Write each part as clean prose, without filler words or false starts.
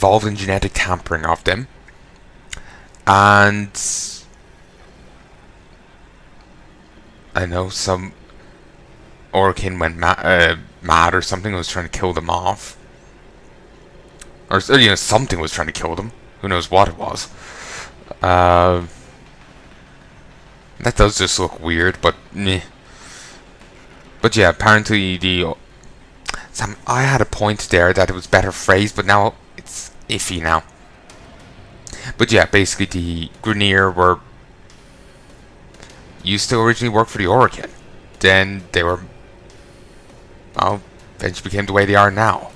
involved in genetic tampering of them, and I know some Orokin went mad or something, was trying to kill them off. Or, something was trying to kill them. Who knows what it was. That does just look weird, but meh. But yeah, apparently I had a point there that it was better phrased, but now it's iffy now. But yeah, basically the Grineer were used to originally work for the Orokin. Then they were, well, eventually became the way they are now.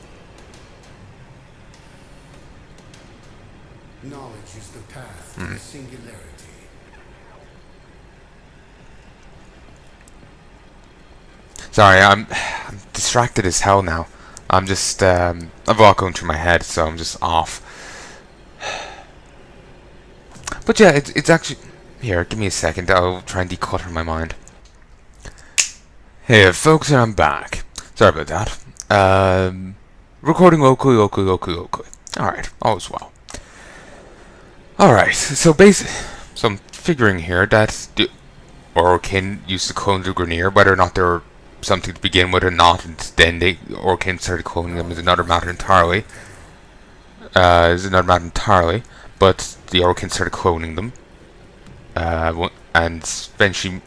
Knowledge is the path to the singularity. Sorry, I'm distracted as hell now. I'm just, I've a lot going through my head, so I'm just off. But yeah, it's actually... Here, give me a second, I'll try and declutter my mind. Hey folks, and I'm back. Sorry about that. Recording locally. Alright, all's well. Alright, so I'm figuring here that the Orokin used to clone the Grineer, whether or not they were something to begin with or not, and then the Orokin started cloning them is another matter entirely. But the Orokin started cloning them. And eventually...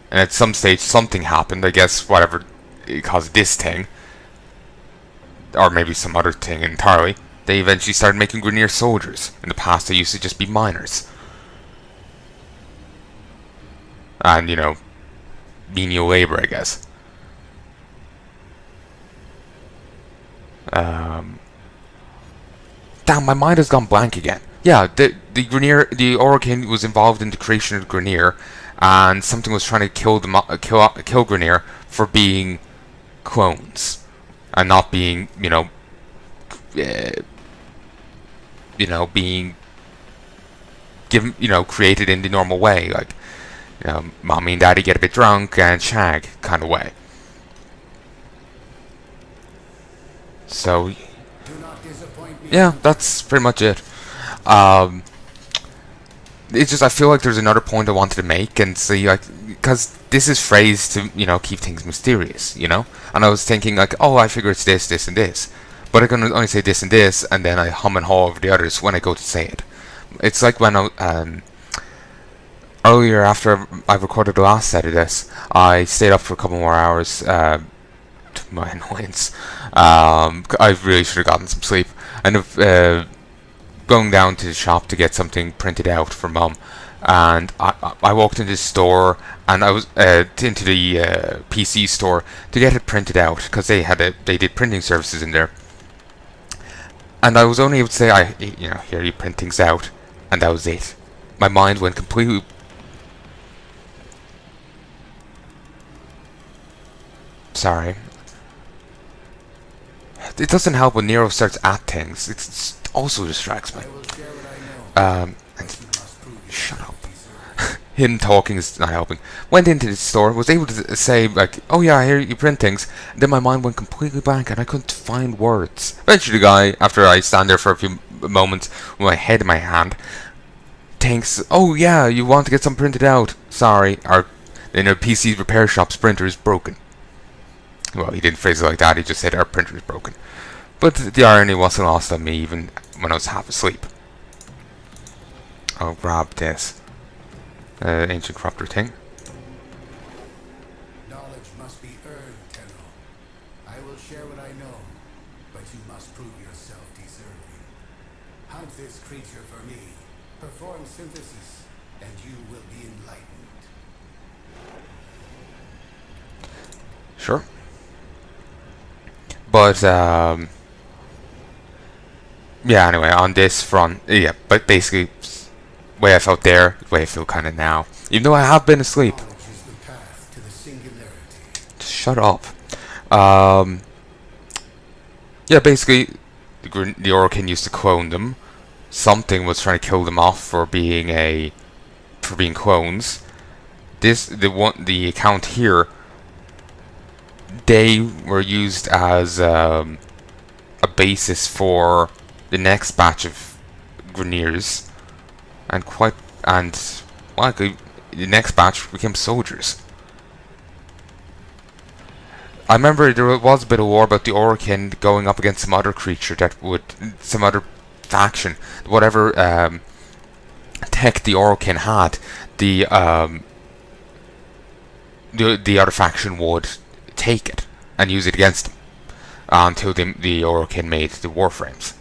And at some stage something happened, I guess, whatever it caused this thing. Or maybe some other thing entirely. They eventually started making Grineer soldiers. In the past they used to just be miners. And, menial labor, I guess. Damn, my mind has gone blank again. Yeah, the Orokin was involved in the creation of the Grineer, and something was trying to kill Grineer for being clones, and not being, being given, created in the normal way, like, mommy and daddy get a bit drunk and shag kind of way. So, yeah, that's pretty much it. It's just I feel like there's another point I wanted to make and see, like, because this is phrased to, keep things mysterious, And I was thinking, like, oh, I figure it's this, this, and this. But I can only say this and this, and then I hum and haw over the others when I go to say it. It's like when earlier, after I recorded the last set of this, I stayed up for a couple more hours, to my annoyance. I really should have gotten some sleep. And going down to the shop to get something printed out for Mum, and I walked into the store, and I was into the PC store to get it printed out, because they did printing services in there. And I was only able to say, here you print things out, and that was it. My mind went completely... Sorry. It doesn't help when Nero starts at things. It also distracts me. Shut up. Him talking is not helping. Went into the store, was able to say, like, oh yeah, here you print things. Then my mind went completely blank and I couldn't find words. Eventually the guy, after I stand there for a few moments with my head in my hand, thinks, oh yeah, you want to get some printed out. Sorry, our PC repair shop's printer is broken. Well, he didn't phrase it like that, he just said our printer is broken. But the irony wasn't lost on me even when I was half asleep. I'll grab this ancient corruptor thing. Knowledge must be earned, Tenno. I will share what I know, but you must prove yourself deserving. Hunt this creature for me. Perform synthesis, and you will be enlightened. Sure. But, yeah, anyway, on this front, yeah, but basically, the way I felt there, the way I feel kind of now. Even though I have been asleep. Just shut up. Yeah, basically, the Orokin used to clone them. Something was trying to kill them off for being clones. The account here, they were used as a basis for the next batch of Grineers, and well, the next batch became soldiers. I remember there was a bit of war about the Orokin going up against some other creature some other faction, whatever tech the Orokin had, the other faction would take it and use it against them until the Orokin made the Warframes.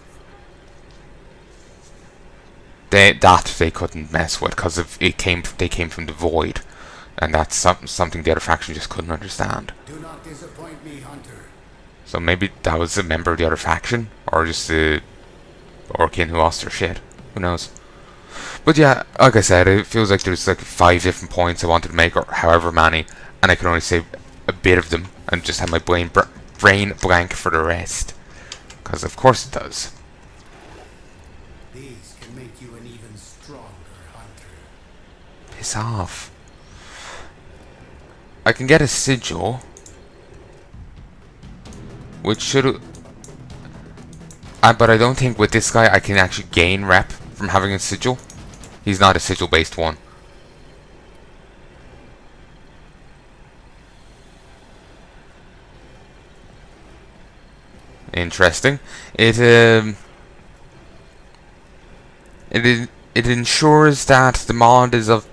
They couldn't mess with because they came from the void, and that's something the other faction just couldn't understand. Do not disappoint me, Hunter. So maybe that was a member of the other faction, or just the Orokin who lost their shit. Who knows? But yeah, like I said, it feels like there's like 5 different points I wanted to make, or however many, and I can only say a bit of them, and just have my brain blank for the rest. Because of course it does. These can make you an even stronger hunter. Piss off. I can get a sigil, which should... but I don't think with this guy I can actually gain rep from having a sigil. He's not a sigil based one. Interesting. It ensures that the mod is of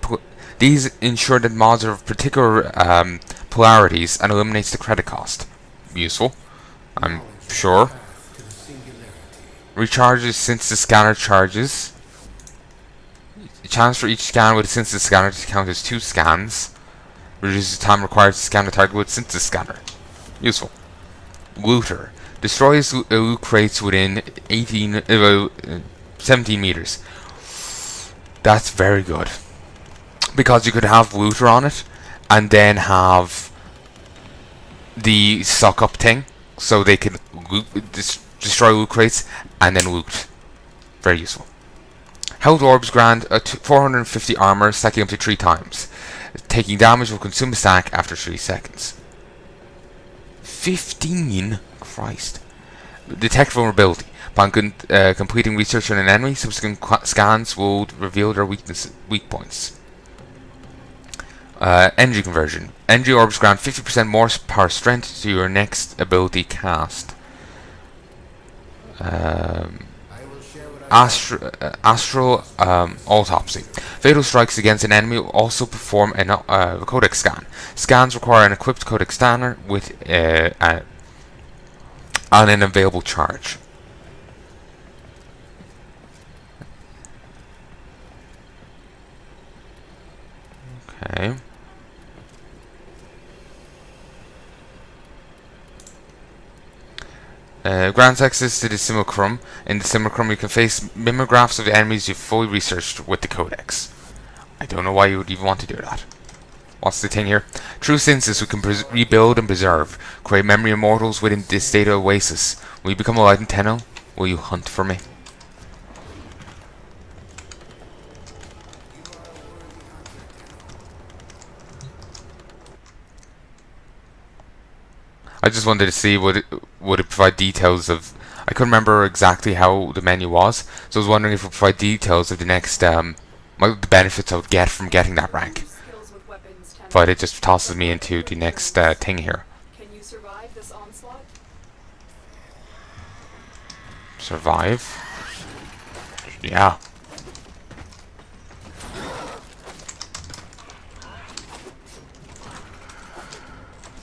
these ensure that mods are of particular polarities and eliminates the credit cost. Useful, I'm sure. Recharges since the scanner charges. A chance for each scan with a sensitive scanner to count as 2 scans. Reduces the time required to scan the target with a sensitive scanner. Useful. Looter. Destroys loot crates within 17 meters. That's very good. Because you could have looter on it, and then have the suck up thing, so they can destroy loot crates and then loot. Very useful. Health orbs grant 450 armor, stacking up to 3 times. Taking damage will consume a stack after 3 seconds. 15? Christ. Detect vulnerability. Upon completing research on an enemy, subsequent scans will reveal their weak points. Energy conversion. Energy orbs grant 50% more power strength to your next ability cast. Astral autopsy. Fatal strikes against an enemy will also perform a codex scan. Scans require an equipped codex scanner with an available charge. Okay. Grants access to the simulacrum. In the simulacrum, you can face mimeographs of the enemies you've fully researched with the codex. I don't know why you would even want to do that. What's the thing here? Through synthesis, we can rebuild and preserve. Create memory immortals within this data oasis. Will you become a light antenna? Will you hunt for me? I just wanted to see would it provide details of... I couldn't remember exactly how the menu was, so I was wondering if it would provide details of the next the benefits I would get from getting that rank. But it just tosses me into the next thing here. Can you survive this onslaught? Survive? Yeah.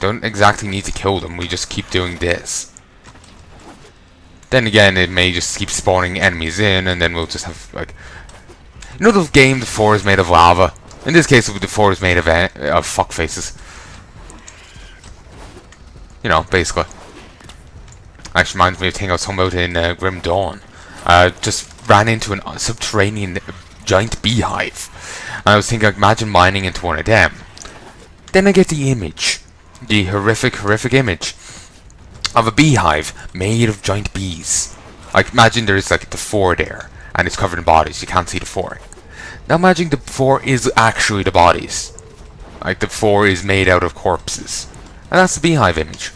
Don't exactly need to kill them, we just keep doing this. Then again, it may just keep spawning enemies in, and then we'll just have, like... You know the game the floor is made of lava? In this case, the floor is made of fuckfaces. You know, basically. Actually reminds me of a thing I was talking about in Grim Dawn. Just ran into a subterranean giant beehive. And I was thinking, imagine mining into one of them. Then I get the image. The horrific image of a beehive made of giant bees. Like, imagine there's like the floor there, and it's covered in bodies. You can't see the floor. Now imagine the floor is actually the bodies. Like, the floor is made out of corpses. And that's the beehive image.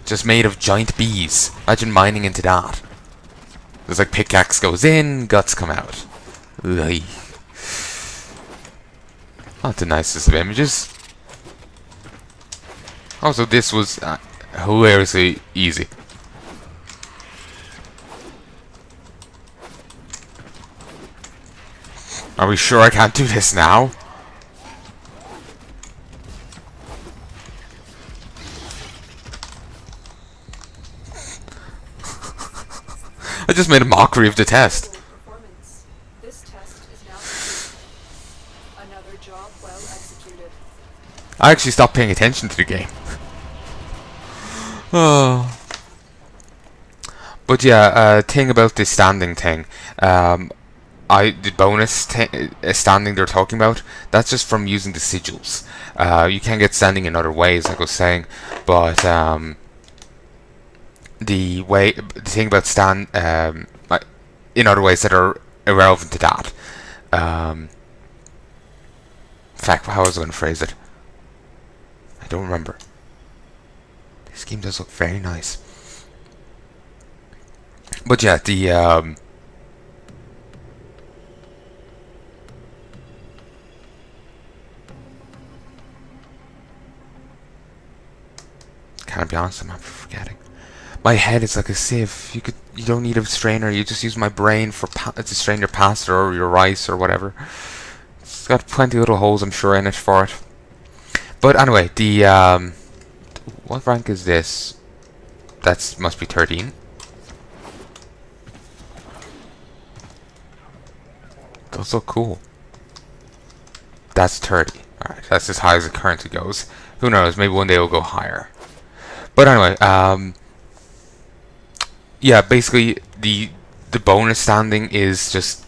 just made of giant bees. Imagine mining into that. There's like pickaxe goes in, guts come out. Ugh. Not the nicest of images. Also, this was hilariously easy. Are we sure I can't do this now? I just made a mockery of the test. Performance. This test is now complete. Another job well executed. I actually stopped paying attention to the game. Oh. But yeah, thing about this standing thing, the bonus standing they're talking about, that's just from using the sigils. You can get standing in other ways, like I was saying, but the thing about in other ways that are irrelevant to that. In fact, how was I going to phrase it? I don't remember. This game does look very nice. But yeah, the can I be honest? I'm forgetting. My head is like a sieve. You don't need a strainer. You just use my brain to strain your pasta or your rice or whatever. It's got plenty of little holes, I'm sure, in it for it. But anyway, the what rank is this? That must be 13. Those look cool. That's 30. Alright, that's as high as it currently goes. Who knows, maybe one day it'll go higher. But anyway, yeah, basically the bonus standing is just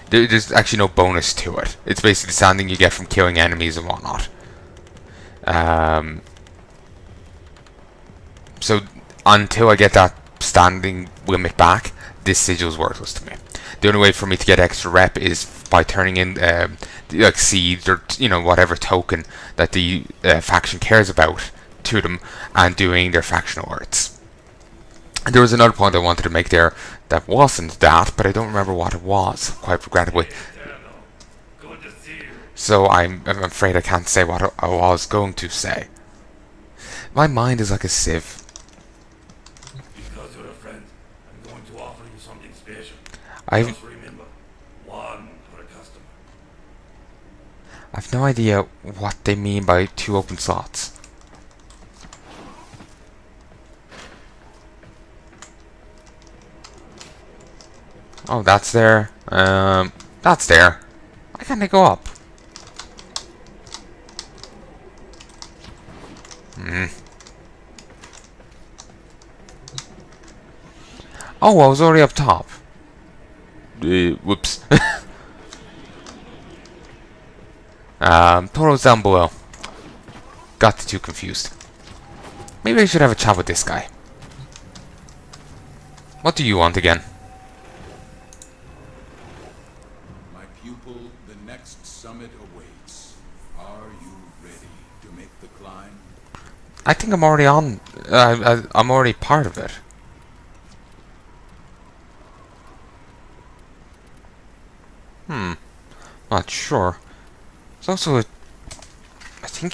there's actually no bonus to it. It's basically standing you get from killing enemies and whatnot. So until I get that standing limit back, this sigil is worthless to me. The only way for me to get extra rep is by turning in like seeds or whatever token that the faction cares about to them and doing their factional arts. And there was another point I wanted to make there that wasn't that, but I don't remember what it was, quite regrettably. So I'm afraid I can't say what I was going to say. My mind is like a sieve. Because you're a friend, I'm going to offer you something special. I've Just remember, one per customer. no idea what they mean by 2 open slots. Oh, that's there. That's there. Why can't I go up? Oh, I was already up top. Whoops. Toro's down below. Got the two confused. Maybe I should have a chat with this guy. What do you want again? My pupil, the next summit awaits. Are you ready to make the climb? I think I'm already on. I'm already part of it. Not sure. It's also a. I think.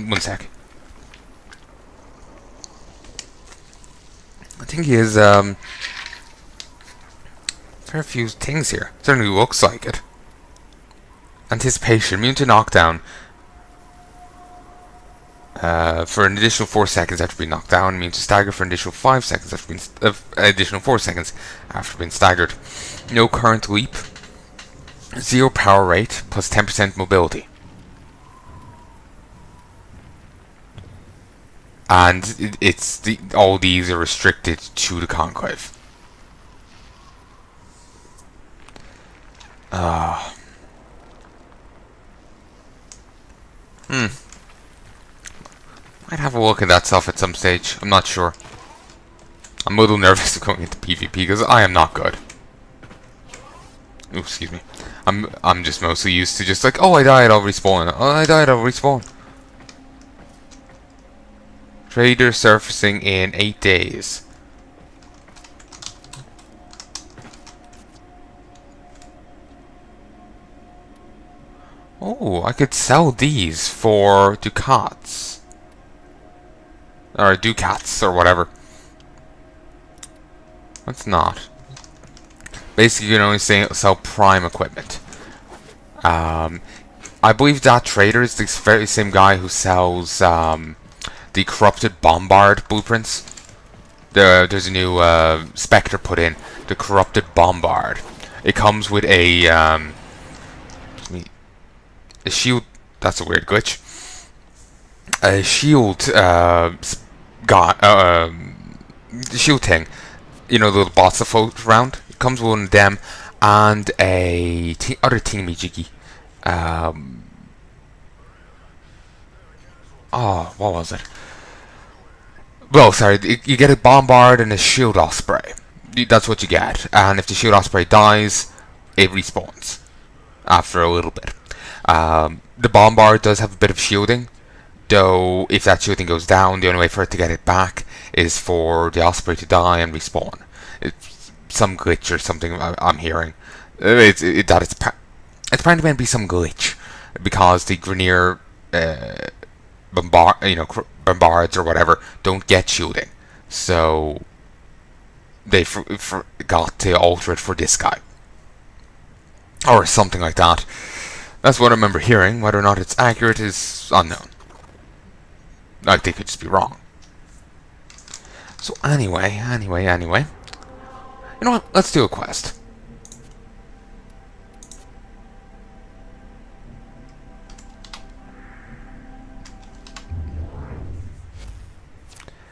One sec. I think he has fair few things here. Certainly looks like it. Anticipation, immune to knockdown. For an additional 4 seconds after being knocked down, immune to stagger for an additional 5 seconds after being additional 4 seconds after being staggered. No current leap. 0 power rate plus 10% mobility. And all these are restricted to the Conclave. Might have a look at that stuff at some stage. I'm not sure. I'm a little nervous going into PvP because I am not good. Ooh, excuse me. I'm just mostly used to just like, oh, I died, I'll respawn. Oh, I died, I'll respawn. Trader surfacing in 8 days. Oh, I could sell these for ducats. Or ducats, or whatever. Let's not. Basically, you can only sell prime equipment. I believe that trader is the very same guy who sells the corrupted bombard blueprints. There's a new spectre put in, the corrupted bombard. It comes with a shield. That's a weird glitch. A shield shield thing. You know, the little bots that float around. It comes with one of them and a other teamy jiggy. Oh, what was it? Well, sorry, you get a bombard and a shield osprey. That's what you get. And if the shield osprey dies, it respawns after a little bit. The bombard does have a bit of shielding, though if that shielding goes down, the only way for it to get it back is for the osprey to die and respawn. It's some glitch or something I'm hearing. It's apparently meant to be some glitch because the Grenier bombards or whatever don't get shielding, so they forgot to alter it for this guy or something like that. That's what I remember hearing. Whether or not it's accurate is unknown. Like, they could just be wrong. So anyway. You know what? Let's do a quest.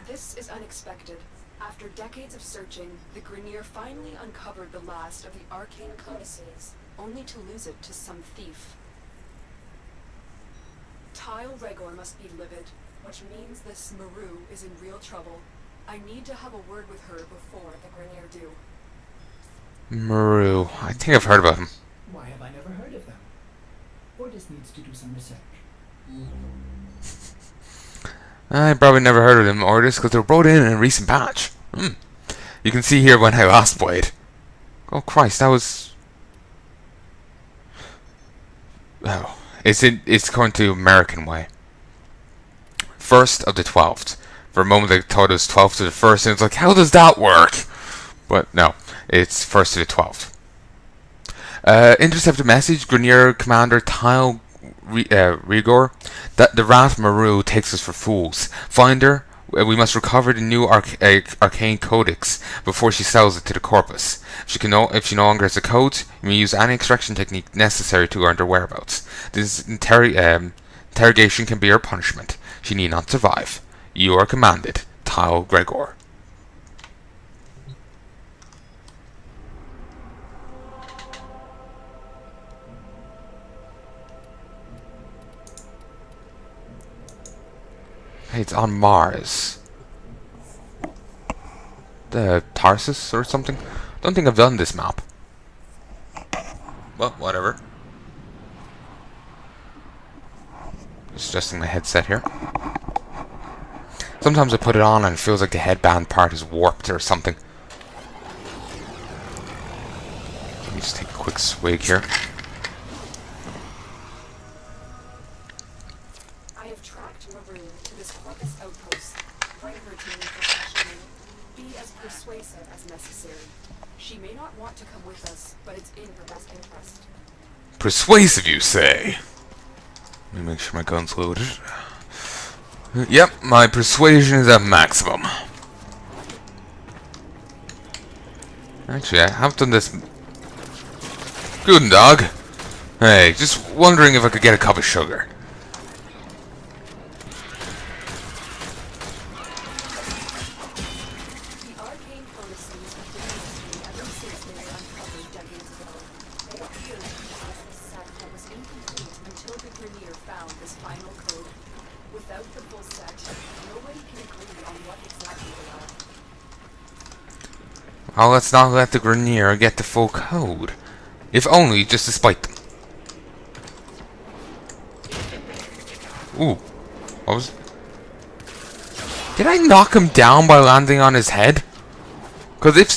This is unexpected. After decades of searching, the Grenier finally uncovered the last of the arcane codices, only to lose it to some thief. Tile Regor must be livid, which means this Maru is in real trouble. I need to have a word with her before the Grenier do. Maru. I think I've heard about him. Why have I never heard of them? Ordis needs to do some research. I probably never heard of them, Ordis, because they were brought in a recent patch. You can see here when I last played. Oh Christ, that was... Oh, it's according to American way. 1st of the 12th. For a moment I thought it was 12th to the 1st, and it's like, how does that work? But no, it's 1st to the 12th. Intercepted message, Grenier Commander Tile Rigor, that the Rat Maru takes us for fools. Find her. We must recover the new arcane codex before she sells it to the corpus. If she no longer has a code, you may use any extraction technique necessary to learn their whereabouts. This interrogation can be her punishment. She need not survive. You are commanded, Tile Gregor. Hey, it's on Mars. The Tarsus or something? Don't think I've done this map. Well, whatever. Just adjusting my headset here. Sometimes I put it on and it feels like the headband part is warped or something. Let me just take a quick swig here. I have tracked Maru to this Corpus outpost. Bring her to me professionally. Be as persuasive as necessary. She may not want to come with us, but it's in her best interest. Persuasive, you say? Let me make sure my gun's loaded. Yep, my persuasion is at maximum. Actually, I have done this. Good dog. Hey, just wondering if I could get a cup of sugar. The arcane codices have been mystery ever since they were uncovered decades ago. They appear to be a set that was incomplete until the Grenier found this final code. Without the full set, nobody can agree on what exactly they are. Well, let's not let the Grenier get the full code. If only just to spite them. Ooh. What was... Did I knock him down by landing on his head? Because if